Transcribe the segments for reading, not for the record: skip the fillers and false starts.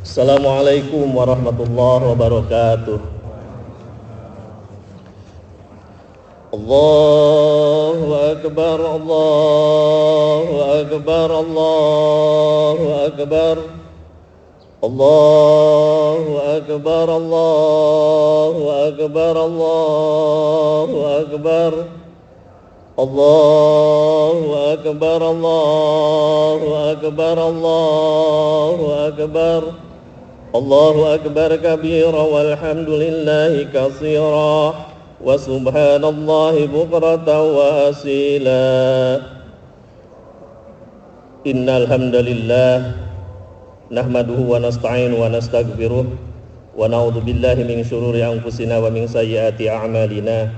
Assalamualaikum warahmatullahi wabarakatuh. Allahu Akbar, Allahu Akbar, Allahu Akbar, Allahu Akbar, Allahu Akbar, Allahu Akbar, Allahu Akbar, Allahu Akbar, Allahu Akbar, Allahu Akbar kabira walhamdulillahi katsira wa subhanallahi bukratan wa asila. Innal hamdalillah nahmaduhu wa nasta'inu wa nastaghfiruh wa na'udzu billahi min syururi anfusina wa min sayyiati a'malina.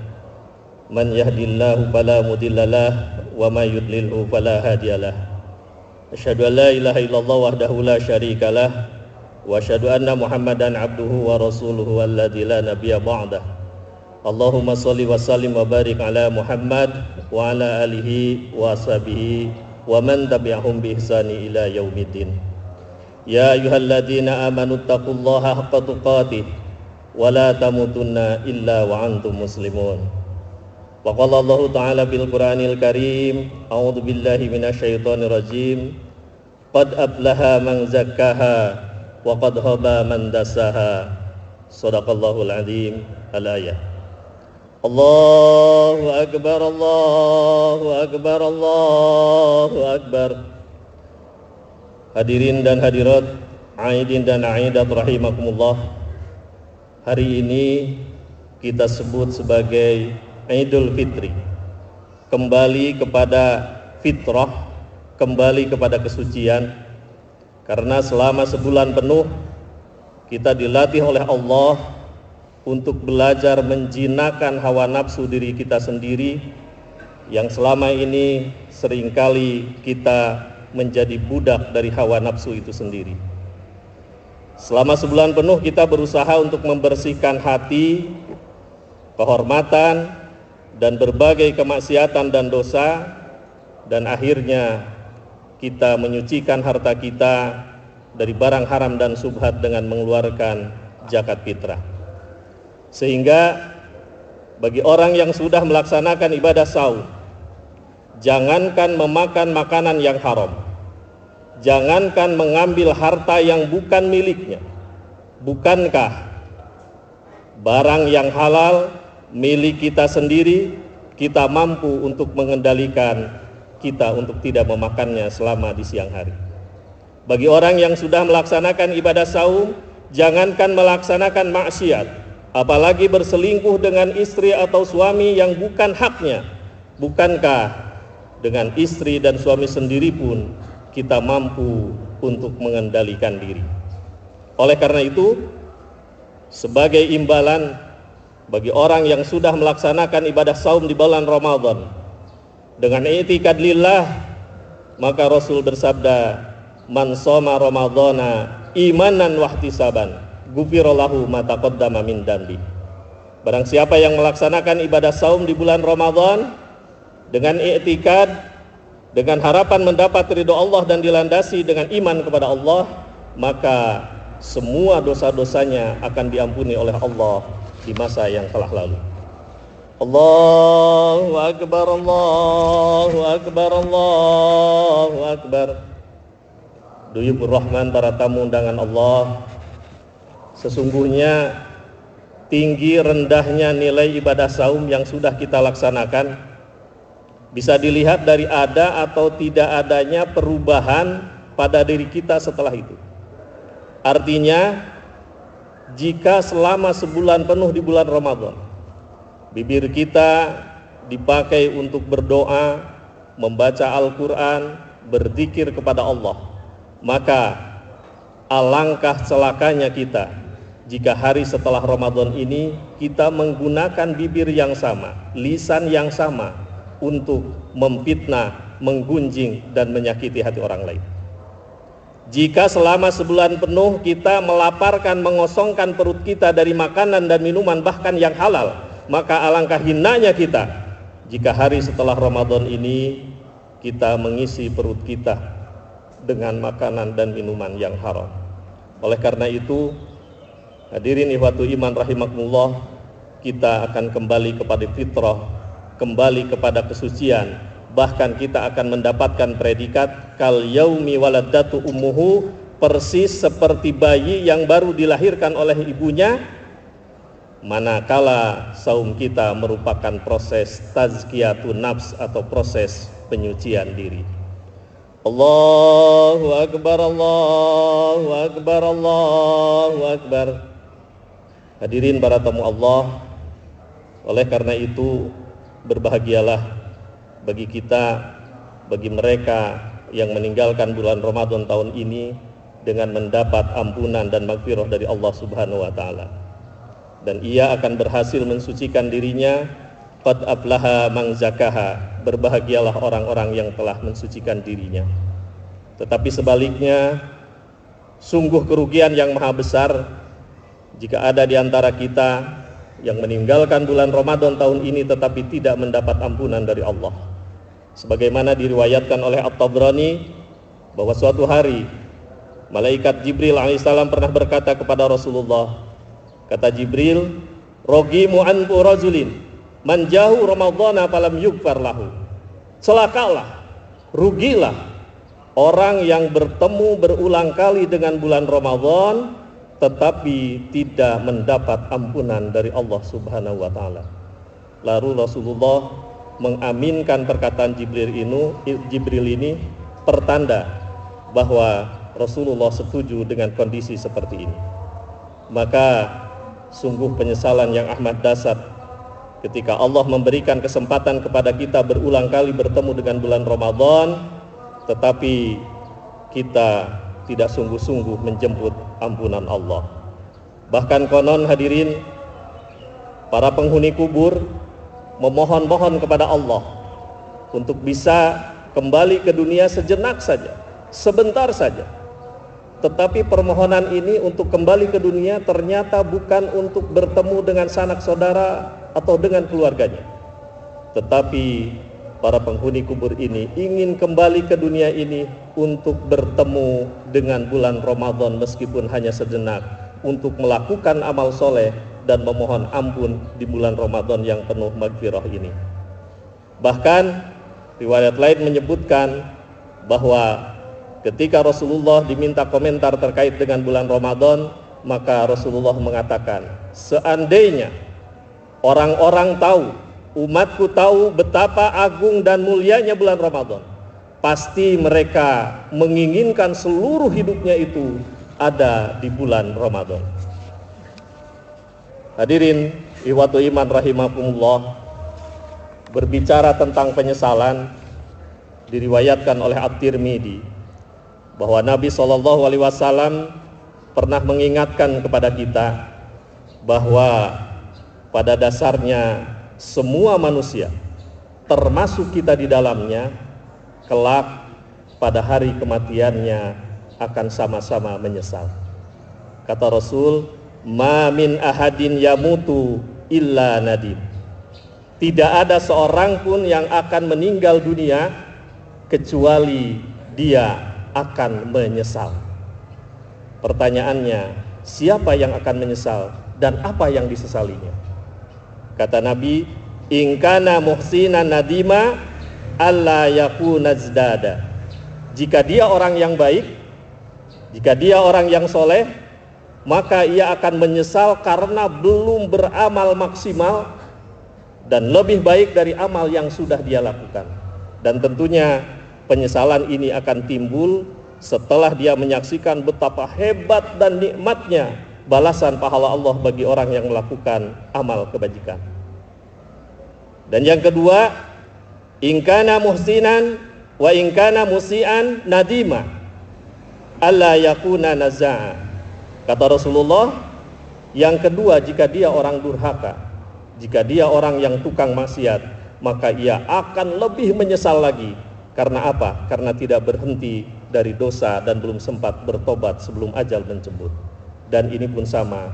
Man yahdihillahu fala mudhillalah wa may yudlilhu fala hadiyalah. Asyhadu an la ilaha illallah wahdahu la syarikalah wa asyhadu anna Muhammadan abduhu wa rasuluhu alladzi la nabiyya ba'dah. Allahumma shalli wa sallim wa barik ala Muhammad wa ala alihi wa ashabihi wa man tabi'ahum bi ihsani ila yaumiddin. Ya ayyuhalladzina amanu taqullaha haqqa tuqatih wa la tamutunna illa wa antum muslimun. Wa qala Allah ta'ala bil Qur'anil Karim, a'udzu billahi minasyaitonir rajim. Qad aflaha man zakkaha wa qad khaba man dassaha. Shadaqallahul azim. Al-ayah. Allahu Akbar, Allahu Akbar, Allahu Akbar. Hadirin dan hadirat, aidin dan aidat rahimakumullah. Hari ini kita sebut sebagai Idul Fitri. Kembali kepada fitrah, kembali kepada kesucian. Karena selama sebulan penuh kita dilatih oleh Allah untuk belajar menjinakkan hawa nafsu diri kita sendiri yang selama ini seringkali kita menjadi budak dari hawa nafsu itu sendiri. Selama sebulan penuh kita berusaha untuk membersihkan hati, kehormatan, dan berbagai kemaksiatan dan dosa, dan akhirnya kita menyucikan harta kita dari barang haram dan subhat dengan mengeluarkan zakat fitrah. Sehingga bagi orang yang sudah melaksanakan ibadah saum, jangankan memakan makanan yang haram, jangankan mengambil harta yang bukan miliknya. Bukankah barang yang halal milik kita sendiri, kita mampu untuk mengendalikan kita untuk tidak memakannya selama di siang hari. Bagi orang yang sudah melaksanakan ibadah saum, jangankan melaksanakan maksiat, apalagi berselingkuh dengan istri atau suami yang bukan haknya. Bukankah dengan istri dan suami sendiri pun kita mampu untuk mengendalikan diri. Oleh karena itu, sebagai imbalan bagi orang yang sudah melaksanakan ibadah saum di bulan Ramadan dengan i'tikad lillah, maka Rasul bersabda, man shoma ramadhana imanan wahtisaban ghufirallahu ma taqaddama min dambi. Barang siapa yang melaksanakan ibadah saum di bulan Ramadan dengan i'tikad, dengan harapan mendapat ridho Allah dan dilandasi dengan iman kepada Allah, maka semua dosa-dosanya akan diampuni oleh Allah di masa yang telah lalu. Allahu Akbar, Allahu Akbar, Allahu Akbar. Duyufur Rahman, para tamu undangan Allah, sesungguhnya tinggi rendahnya nilai ibadah saum yang sudah kita laksanakan bisa dilihat dari ada atau tidak adanya perubahan pada diri kita setelah itu. Artinya, jika selama sebulan penuh di bulan Ramadan bibir kita dipakai untuk berdoa, membaca Al-Quran, berzikir kepada Allah, maka alangkah celakanya kita jika hari setelah Ramadan ini kita menggunakan bibir yang sama, lisan yang sama untuk memfitnah, menggunjing, dan menyakiti hati orang lain. Jika selama sebulan penuh kita melaparkan, mengosongkan perut kita dari makanan dan minuman bahkan yang halal, maka alangkah hinanya kita jika hari setelah Ramadan ini kita mengisi perut kita dengan makanan dan minuman yang haram. Oleh karena itu, hadirin ikhwatu iman rahimakumullah, kita akan kembali kepada fitrah, kembali kepada kesucian. Bahkan kita akan mendapatkan predikat kal yaumi waladatu ummuhu, persis seperti bayi yang baru dilahirkan oleh ibunya, manakala saum kita merupakan proses tazkiyatun nafs atau proses penyucian diri. Allahu Akbar, Allahu Akbar, Allahu Akbar. Hadirin para tamu Allah, oleh karena itu berbahagialah bagi kita, bagi mereka yang meninggalkan bulan Ramadan tahun ini dengan mendapat ampunan dan maghfirah dari Allah Subhanahu wa taala. Dan ia akan berhasil mensucikan dirinya. Qad aflaha man zakaha, berbahagialah orang-orang yang telah mensucikan dirinya. Tetapi sebaliknya, sungguh kerugian yang maha besar jika ada di antara kita yang meninggalkan bulan Ramadan tahun ini tetapi tidak mendapat ampunan dari Allah. Sebagaimana diriwayatkan oleh At-Tabrani bahwa suatu hari malaikat Jibril alaihissalam pernah berkata kepada Rasulullah, kata Jibril, rogimu anfu rajulin manjahu ramadhana falam yughfar lahu. Celakalah, rugilah orang yang bertemu berulang kali dengan bulan Ramadan tetapi tidak mendapat ampunan dari Allah Subhanahu wa taala. Lalu Rasulullah mengaminkan perkataan Jibril ini pertanda bahwa Rasulullah setuju dengan kondisi seperti ini. Maka sungguh penyesalan yang amat dasar ketika Allah memberikan kesempatan kepada kita berulang kali bertemu dengan bulan Ramadan, tetapi kita tidak sungguh-sungguh menjemput ampunan Allah. Bahkan konon hadirin, para penghuni kubur memohon-mohon kepada Allah untuk bisa kembali ke dunia sejenak saja, sebentar saja. Tetapi permohonan ini untuk kembali ke dunia ternyata bukan untuk bertemu dengan sanak saudara atau dengan keluarganya, tetapi para penghuni kubur ini ingin kembali ke dunia ini untuk bertemu dengan bulan Ramadan meskipun hanya sejenak, untuk melakukan amal soleh dan memohon ampun di bulan Ramadan yang penuh maghfirah ini. Bahkan riwayat lain menyebutkan bahwa ketika Rasulullah diminta komentar terkait dengan bulan Ramadan, maka Rasulullah mengatakan, seandainya orang-orang tahu, umatku tahu betapa agung dan mulianya bulan Ramadan, pasti mereka menginginkan seluruh hidupnya itu ada di bulan Ramadan. Hadirin ikhwatu iman rahimakumullah, berbicara tentang penyesalan, diriwayatkan oleh At-Tirmidzi bahwa Nabi SAW pernah mengingatkan kepada kita bahwa pada dasarnya semua manusia, termasuk kita di dalamnya, kelak pada hari kematiannya akan sama-sama menyesal. Kata Rasul, ma min ahadin yamutu illa nadim. Tidak ada seorang pun yang akan meninggal dunia kecuali dia akan menyesal. Pertanyaannya, siapa yang akan menyesal dan apa yang disesalinya? Kata Nabi, in kana muhsinan nadima alla yakuna zdada. Jika dia orang yang baik, jika dia orang yang soleh, maka ia akan menyesal karena belum beramal maksimal dan lebih baik dari amal yang sudah dia lakukan. Dan tentunya penyesalan ini akan timbul setelah dia menyaksikan betapa hebat dan nikmatnya balasan pahala Allah bagi orang yang melakukan amal kebajikan. Dan yang kedua, in kana muhsinan wa in kana musian nadima alla yakuna naza'a. Kata Rasulullah, yang kedua, jika dia orang durhaka, jika dia orang yang tukang maksiat, maka ia akan lebih menyesal lagi. Karena apa? Karena tidak berhenti dari dosa dan belum sempat bertobat sebelum ajal menjemput. Dan ini pun sama,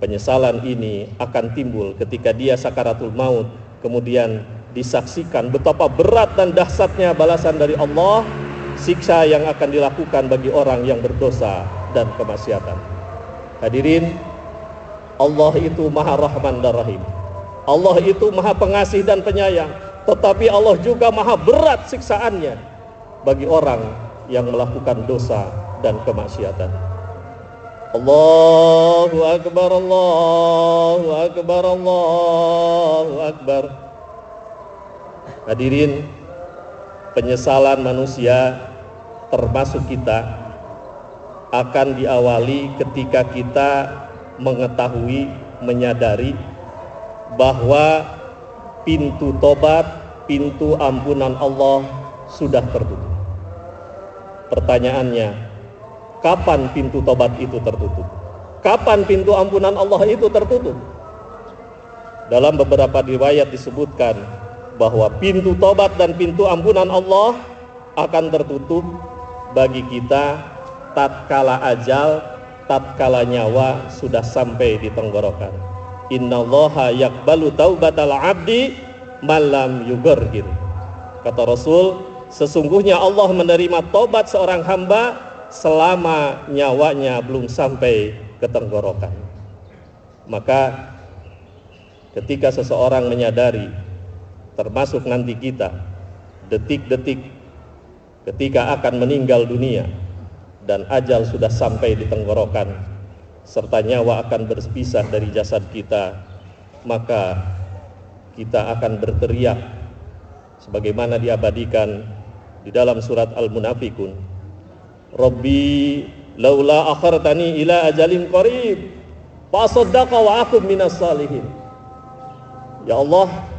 penyesalan ini akan timbul ketika dia sakaratul maut, kemudian disaksikan betapa berat dan dahsyatnya balasan dari Allah, siksa yang akan dilakukan bagi orang yang berdosa dan kemaksiatan. Hadirin, Allah itu Maha Rahman dan Rahim. Allah itu Maha Pengasih dan Penyayang, tetapi Allah juga Maha berat siksaannya bagi orang yang melakukan dosa dan kemaksiatan. Allahu Akbar, Allahu Akbar, Allahu Akbar. Hadirin, penyesalan manusia termasuk kita akan diawali ketika kita mengetahui, menyadari bahwa pintu tobat, pintu ampunan Allah sudah tertutup. Pertanyaannya, kapan pintu tobat itu tertutup? Kapan pintu ampunan Allah itu tertutup? Dalam beberapa riwayat disebutkan bahwa pintu tobat dan pintu ampunan Allah akan tertutup bagi kita tatkala ajal, tatkala nyawa sudah sampai di tenggorokan. Innallaha yaqbalu taubatal abdi malam yughargir. Kata Rasul, sesungguhnya Allah menerima tobat seorang hamba selama nyawanya belum sampai ke tenggorokan. Maka ketika seseorang menyadari, termasuk nanti kita, detik-detik ketika akan meninggal dunia dan ajal sudah sampai di tenggorokan serta nyawa akan berpisah dari jasad kita, maka kita akan berteriak sebagaimana diabadikan di dalam surat Al-Munafikun, Rabbi laula akhartani ila ajalin qarib fa saddaqa wa akum minas salihin. Ya Allah,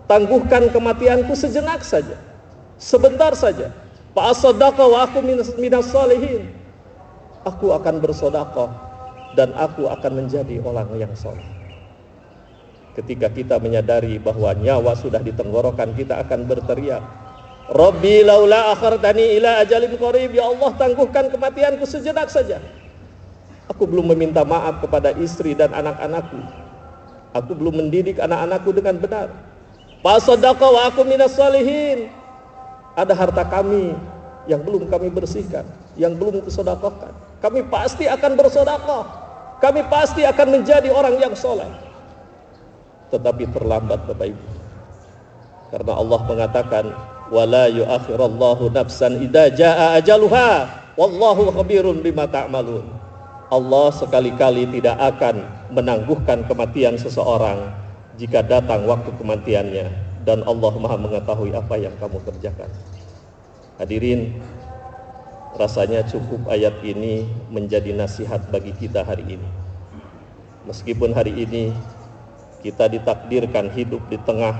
tangguhkan kematianku sejenak saja, sebentar saja. Fa saddaqa wa akum minas salihin. Aku akan bersedekah dan aku akan menjadi orang yang saleh. Ketika kita menyadari bahwa nyawa sudah di tenggorokan, kita akan berteriak, Rabbi laula akhartani ila ajalin qarib. Ya Allah, tangguhkan kematianku sejenak saja. Aku belum meminta maaf kepada istri dan anak-anakku. Aku belum mendidik anak-anakku dengan benar. Fa saddaqa wa akum minas salihin. Ada harta kami yang belum kami bersihkan, yang belum disedekahkan. Kami pasti akan bersedekah. Kami pasti akan menjadi orang yang soleh. Tetapi terlambat Bapak Ibu. Karena Allah mengatakan, wala yu'akhirallahu nafsan idza jaa ajaluha wallahu khabirun bima ta'malun. Allah sekali-kali tidak akan menangguhkan kematian seseorang jika datang waktu kematiannya, dan Allah Maha mengetahui apa yang kamu kerjakan. Hadirin, rasanya cukup ayat ini menjadi nasihat bagi kita hari ini. Meskipun hari ini kita ditakdirkan hidup di tengah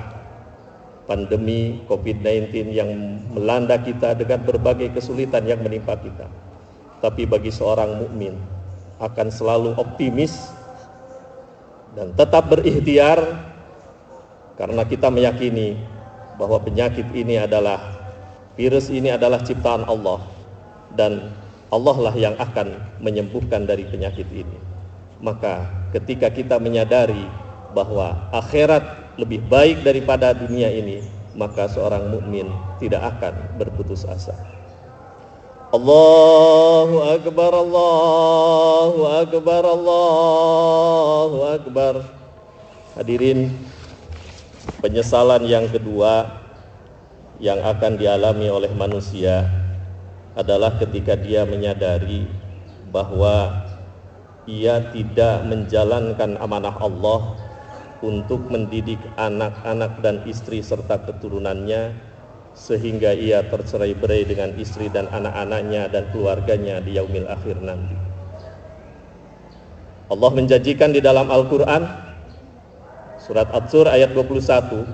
pandemi COVID-19 yang melanda kita dengan berbagai kesulitan yang menimpa kita, tapi bagi seorang mukmin akan selalu optimis dan tetap berikhtiar, karena kita meyakini bahwa penyakit ini adalah, virus ini adalah ciptaan Allah, dan Allah lah yang akan menyembuhkan dari penyakit ini. Maka ketika kita menyadari bahwa akhirat lebih baik daripada dunia ini, maka seorang mukmin tidak akan berputus asa. Allahu Akbar, Allahu Akbar, Allahu Akbar. Hadirin, penyesalan yang kedua yang akan dialami oleh manusia adalah ketika dia menyadari bahwa ia tidak menjalankan amanah Allah untuk mendidik anak-anak dan istri serta keturunannya, sehingga ia tercerai-berai dengan istri dan anak-anaknya dan keluarganya di yaumil akhir nanti. Allah menjanjikan di dalam Al-Quran surat At-Tur ayat 21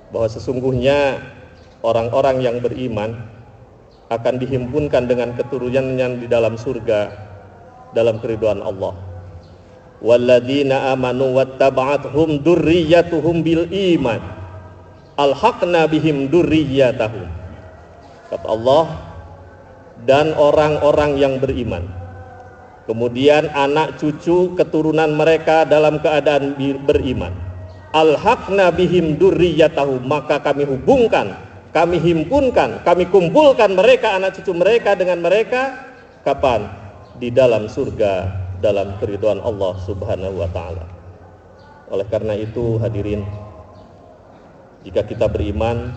bahwa sesungguhnya orang-orang yang beriman akan dihimpunkan dengan keturunannya di dalam surga dalam keridhaan Allah. Walladzina amanu wattaba'athum dzurriyyatuhum bil iman alhaqna bihim dzurriyyatahum. Kata Allah, dan orang-orang yang beriman, kemudian anak cucu keturunan mereka dalam keadaan beriman, alhaqna bihim dzurriyyatahum, maka kami hubungkan, kami himpunkan, kami kumpulkan mereka, anak cucu mereka dengan mereka. Kapan? Di dalam surga dalam keridhaan Allah Subhanahu wa taala. Oleh karena itu hadirin, jika kita beriman,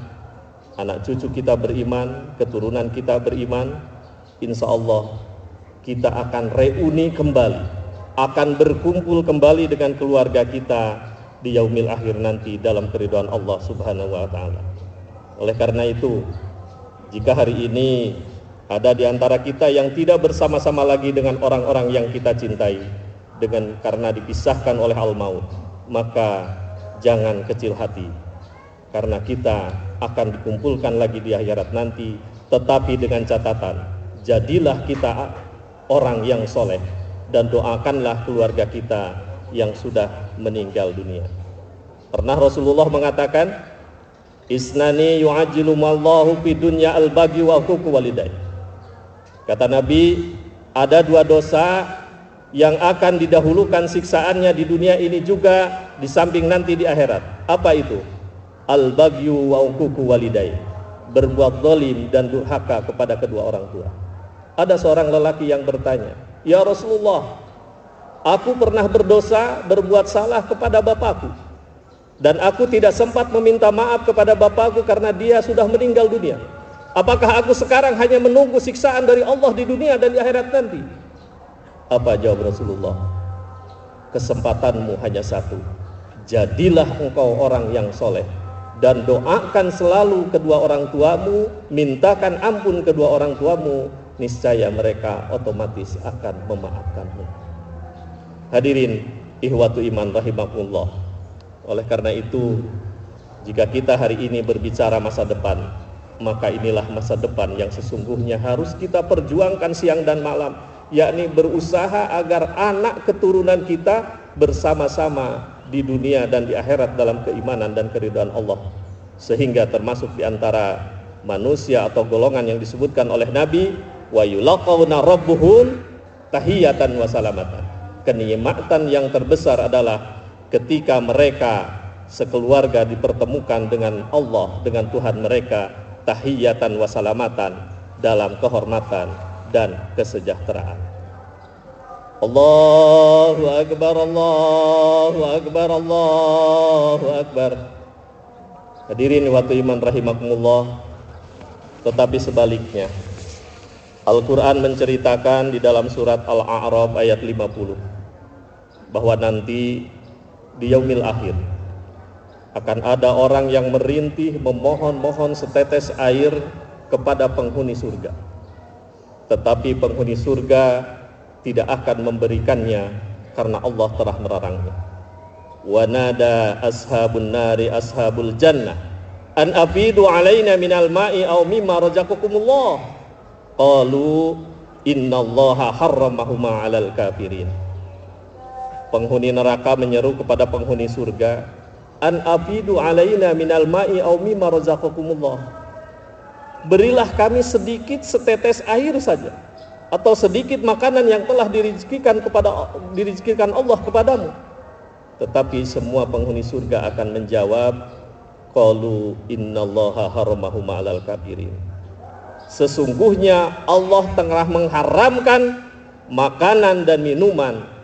anak cucu kita beriman, keturunan kita beriman, insya Allah kita akan reuni kembali, akan berkumpul kembali dengan keluarga kita di yaumil akhir nanti dalam keridhaan Allah Subhanahu wa taala. Oleh karena itu, jika hari ini ada di antara kita yang tidak bersama-sama lagi dengan orang-orang yang kita cintai karena dipisahkan oleh al-maut, maka jangan kecil hati, karena kita akan dikumpulkan lagi di akhirat nanti, tetapi dengan catatan, jadilah kita orang yang soleh dan doakanlah keluarga kita yang sudah meninggal dunia. Pernah Rasulullah mengatakan, isnani yu'ajilu mallahu fi dunya al-baghi wa huquq walidain. Kata Nabi, ada dua dosa yang akan didahulukan siksaannya di dunia ini juga di samping nanti di akhirat. Apa itu? Al-baghyu wa uququ walidain, berbuat zalim dan durhaka kepada kedua orang tua. Ada seorang lelaki yang bertanya, "Ya Rasulullah, aku pernah berdosa, berbuat salah kepada bapakku, dan aku tidak sempat meminta maaf kepada bapakku karena dia sudah meninggal dunia. Apakah aku sekarang hanya menunggu siksaan dari Allah di dunia dan di akhirat nanti?" Apa jawab Rasulullah? Kesempatanmu hanya satu. Jadilah engkau orang yang soleh dan doakan selalu kedua orang tuamu, mintakan ampun kedua orang tuamu, niscaya mereka otomatis akan memaafkanmu. Hadirin ihwatu iman rahimakumullah. Oleh karena itu, jika kita hari ini berbicara masa depan, maka inilah masa depan yang sesungguhnya harus kita perjuangkan siang dan malam, yakni berusaha agar anak keturunan kita bersama-sama di dunia dan di akhirat dalam keimanan dan keridhaan Allah, sehingga termasuk di antara manusia atau golongan yang disebutkan oleh Nabi, wa yulaqawna rabbuhum tahiyatan wa salamatan. Kenikmatan yang terbesar adalah ketika mereka sekeluarga dipertemukan dengan Allah, dengan Tuhan mereka, tahiyatan wa salamatan, dalam kehormatan dan kesejahteraan. Allahu Akbar, Allahu Akbar, Allahu Akbar. Hadirin waktu iman rahimakumullah. Tetapi sebaliknya, Al-Quran menceritakan di dalam surat Al-A'raf ayat 50 bahwa nanti di yaumil akhir akan ada orang yang merintih memohon-mohon setetes air kepada penghuni surga, tetapi penghuni surga tidak akan memberikannya karena Allah telah melarangnya. Wa nada ashabun nari ashabul jannah an afidu alaina minal ma'i aw mimma razaqakumullah qalu innallaha harramahuma 'alal kafirin. Penghuni neraka menyeru kepada penghuni surga, an afidu alaina minal ma'i aw mimma razaqakumullah, berilah kami sedikit setetes air saja atau sedikit makanan yang telah dirizkikan Allah kepadamu. Tetapi semua penghuni surga akan menjawab, qalu innallaha harramahuma 'alal kafirin, sesungguhnya Allah telah mengharamkan makanan dan minuman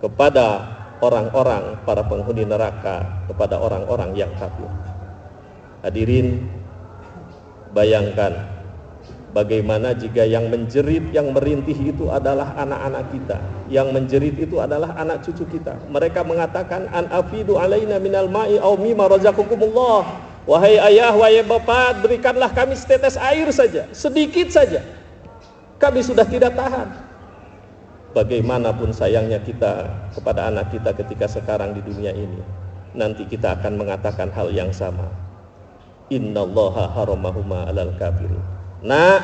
kepada orang-orang para penghuni neraka, kepada orang-orang yang kafir. Hadirin, bayangkan bagaimana jika yang menjerit, yang merintih itu adalah anak-anak kita, yang menjerit itu adalah anak cucu kita. Mereka mengatakan, an afidu alaina minal ma'i aw mimma razaqakumullah, wahai ayah, wahai bapak, berikanlah kami setetes air saja, sedikit saja, kami sudah tidak tahan. Bagaimanapun sayangnya kita kepada anak kita ketika sekarang di dunia ini, nanti kita akan mengatakan hal yang sama, innallaha haramahuma 'alal kafirin. Nah,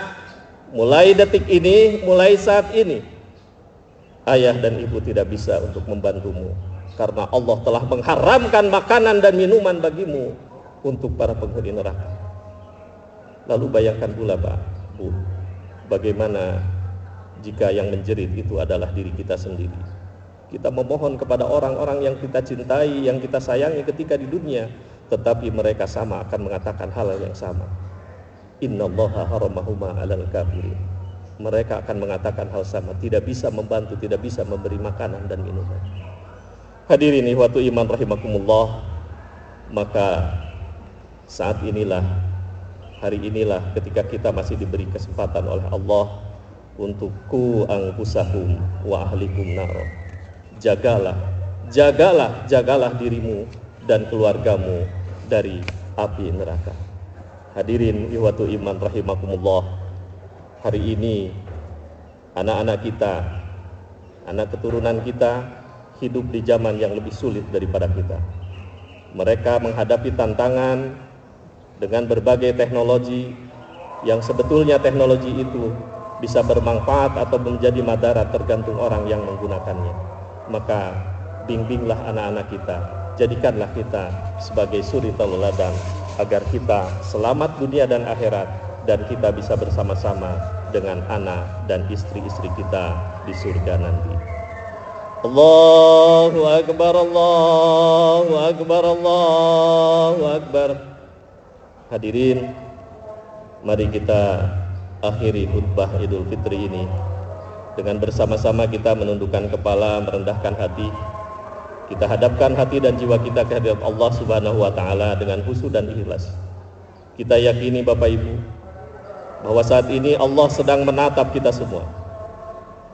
mulai detik ini, mulai saat ini, ayah dan ibu tidak bisa untuk membantumu, karena Allah telah mengharamkan makanan dan minuman bagimu untuk para penghuni neraka. Lalu bayangkan pula Pak, Bu, bagaimana jika yang menjerit itu adalah diri kita sendiri. Kita memohon kepada orang-orang yang kita cintai, yang kita sayangi ketika di dunia, tetapi mereka sama akan mengatakan hal yang sama, innallaha haramahuma 'alal kafirin. mereka akan mengatakan hal sama, tidak bisa membantu, tidak bisa memberi makanan dan minuman. Hadirin ikhwatu iman rahimakumullah, maka saat inilah, hari inilah ketika kita masih diberi kesempatan oleh Allah untuk ku anfusakum wa ahlikum naro. Jagalah dirimu dan keluargamu dari api neraka. Hadirin ikhwatu iman rahimakumullah, hari ini anak-anak kita, anak keturunan kita hidup di zaman yang lebih sulit daripada kita. Mereka menghadapi tantangan dengan berbagai teknologi yang sebetulnya teknologi itu bisa bermanfaat atau menjadi madarat tergantung orang yang menggunakannya. Maka bimbinglah anak-anak kita, jadikanlah kita sebagai suri tauladan agar kita selamat dunia dan akhirat, dan kita bisa bersama-sama dengan anak dan istri-istri kita di surga nanti. Allahu Akbar, Allahu Akbar, Allahu Akbar. Hadirin, mari kita akhiri khutbah Idul Fitri ini dengan bersama-sama kita menundukkan kepala, merendahkan hati. Kita hadapkan hati dan jiwa kita ke hadirat Allah Subhanahu wa taala dengan khusyuk dan ikhlas. Kita yakini Bapak Ibu bahwa saat ini Allah sedang menatap kita semua.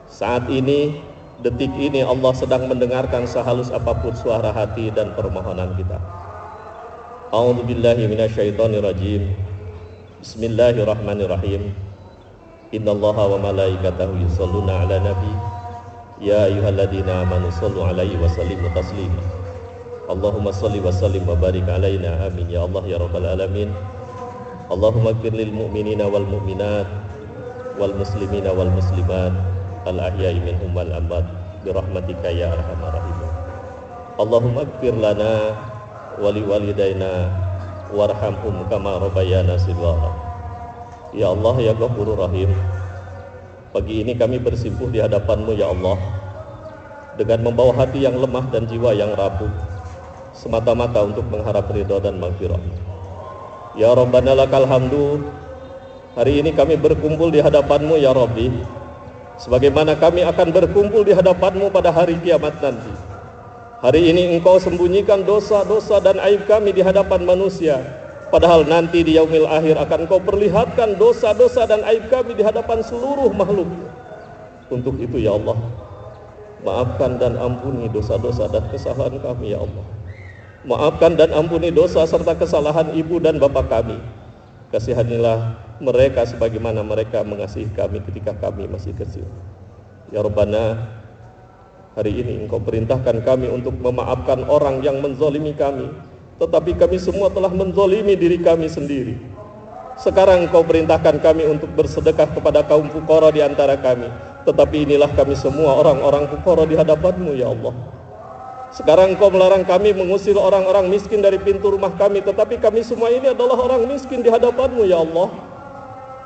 Saat ini, detik ini Allah sedang mendengarkan sehalus apapun suara hati dan permohonan kita. A'udzubillahi minasyaitonirrajim. Bismillahirrahmanirrahim. Innallaha wa malaikatahu yusholluna 'alan nabi. Ya ayyuhalladzina amanu shollu 'alaihi wa sallimu taslima. Allahumma sholli wa sallim wa barik 'alaina, amin ya Allah ya rabbal alamin. Allahumma ighfir lil mu'minina wal mu'minat wal muslimina wal muslimat al ahya'i minhum wal amwat bi rahmatika ya arhamar rahimin. Allahumma ighfir lana wa li walidaina warhamhum kama rabbayana shighara. Ya Allah ya Ghafurur Rahim, pagi ini kami bersimpuh di hadapan-Mu ya Allah dengan membawa hati yang lemah dan jiwa yang rapuh, semata-mata untuk mengharap ridha dan maghfirah. Ya Rabbana lakal hamdu, hari ini kami berkumpul di hadapan-Mu ya Rabbi, sebagaimana kami akan berkumpul di hadapan-Mu pada hari kiamat nanti. Hari ini Engkau sembunyikan dosa-dosa dan aib kami di hadapan manusia, padahal nanti di yaumil akhir akan Engkau perlihatkan dosa-dosa dan aib kami di hadapan seluruh makhluk. Untuk itu ya Allah, maafkan dan ampuni dosa-dosa dan kesalahan kami ya Allah. Maafkan dan ampuni dosa serta kesalahan ibu dan bapak kami. Kasihanilah mereka sebagaimana mereka mengasihi kami ketika kami masih kecil. Ya Rabbana, hari ini Engkau perintahkan kami untuk memaafkan orang yang menzalimi kami, tetapi kami semua telah menzalimi diri kami sendiri. Sekarang Engkau perintahkan kami untuk bersedekah kepada kaum fuqara di antara kami, tetapi inilah kami semua orang-orang fuqara di hadapan-Mu ya Allah. Sekarang Engkau melarang kami mengusir orang-orang miskin dari pintu rumah kami, tetapi kami semua ini adalah orang miskin di hadapan-Mu ya Allah.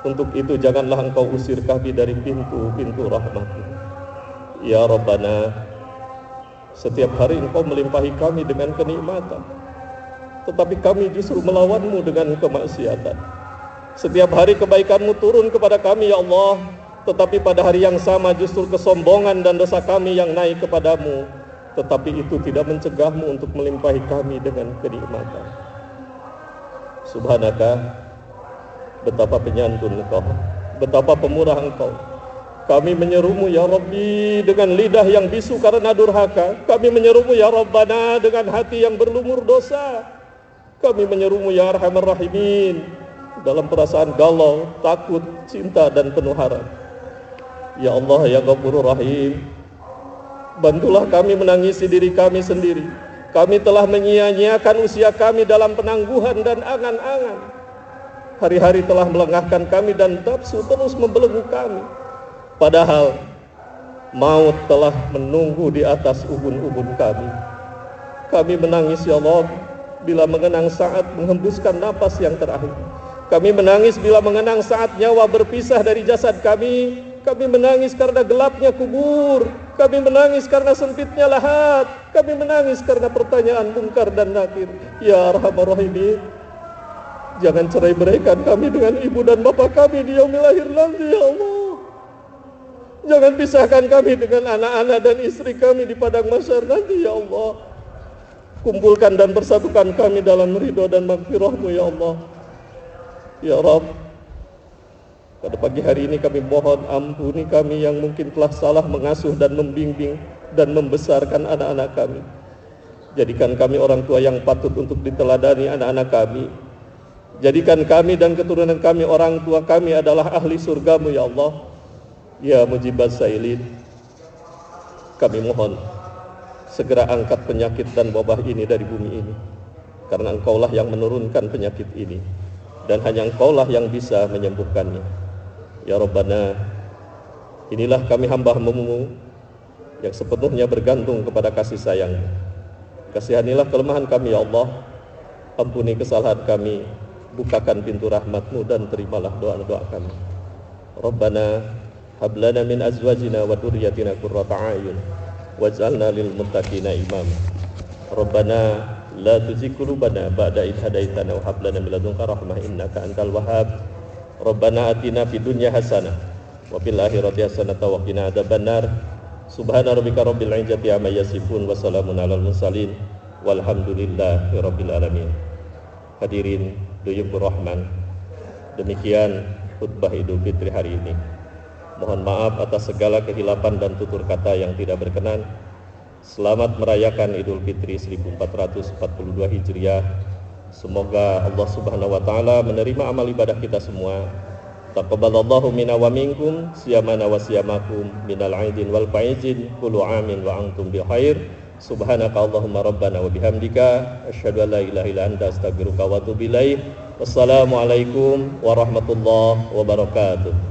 Untuk itu janganlah Engkau usir kami dari pintu-pintu rahmat-Mu. Ya Rabbana, setiap hari Engkau melimpahi kami dengan kenikmatan, tetapi kami justru melawan-Mu dengan kemaksiatan. Setiap hari kebaikan-Mu turun kepada kami ya Allah, tetapi pada hari yang sama justru kesombongan dan dosa kami yang naik kepadamu. Tetapi itu tidak mencegah-Mu untuk melimpahi kami dengan kenikmatan. Subhanaka, betapa penyantun Engkau, betapa pemurah Engkau. Kami menyeru-Mu ya Rabbi dengan lidah yang bisu karena durhaka. Kami menyeru-Mu ya Rabbana dengan hati yang berlumur dosa. Kami menyeru-Mu ya Arhamar Rahimin dalam perasaan galau, takut, cinta dan penuh harap. Ya Allah ya Ghafurur Rahim, bantulah kami menangisi diri kami sendiri. Kami telah menyia-nyiakan usia kami dalam penangguhan dan angan-angan. Hari-hari telah melengahkan kami dan nafsu terus membelenggu kami. Padahal maut telah menunggu di atas ubun-ubun kami. Kami menangis ya Allah bila mengenang saat menghembuskan napas yang terakhir. Kami menangis bila mengenang saat nyawa berpisah dari jasad kami. Kami menangis karena gelapnya kubur. Kami menangis karena sempitnya lahat. Kami menangis karena pertanyaan mungkar dan nakir. Ya Arhamar Rahimin, jangan cerai beraikan kami dengan ibu dan bapak kami di yaumil akhir nanti ya Allah. Jangan pisahkan kami dengan anak-anak dan istri kami di padang mahsyar nanti ya Allah. Kumpulkan dan persatukan kami dalam ridho dan maghfirah-Mu ya Allah. Ya Rabb, pada pagi hari ini kami mohon ampuni kami yang mungkin telah salah mengasuh dan membimbing dan membesarkan anak-anak kami. Jadikan kami orang tua yang patut untuk diteladani anak-anak kami. Jadikan kami dan keturunan kami, orang tua kami adalah ahli surga-Mu ya Allah. Ya Mujibas Sailin, kami mohon segera angkat penyakit dan wabah ini dari bumi ini, karena Engkaulah yang menurunkan penyakit ini dan hanya Engkaulah yang bisa menyembuhkannya. Ya Rabbana, inilah kami hamba-Mu yang sepenuhnya bergantung kepada kasih sayang-Mu. Kasihanilah kelemahan kami ya Allah, ampuni kesalahan kami, bukakan pintu rahmat-Mu dan terimalah doa-doa kami. Rabbana hab lana min azwajina wa dzurriyyatina qurrata a'yun waj'alna lil muttaqina imama. Rabbana la tuzigh qulubana ba'da idh hadaitana wa hab lana min ladunka rahmah innaka antal wahhab. Rabbana atina fid dunya hasanah wa fil akhirati hasanah wa qina adzabannar. Subhana rabbika rabbil izzati amma yasifun wa salamun alal mursalin walhamdulillahi rabbil alamin. Hadirin Duyufur Rahman, demikian khutbah Idul Fitri hari ini. Mohon maaf atas segala kehilapan dan tutur kata yang tidak berkenan. Selamat merayakan Idul Fitri 1442 Hijriah. Semoga Allah Subhanahu wa taala menerima amal ibadah kita semua. Taqabbalallahu minna wa minkum siyamana wa siyamakum minal aidin wal faizin kullu amin wa antum bi khair. Subhanaka Allahumma rabbana wa bihamdika asyhadu an la ilaha illa anta astaghfiruka wa atubu ilaik. Wassalamualaikum warahmatullahi wabarakatuh.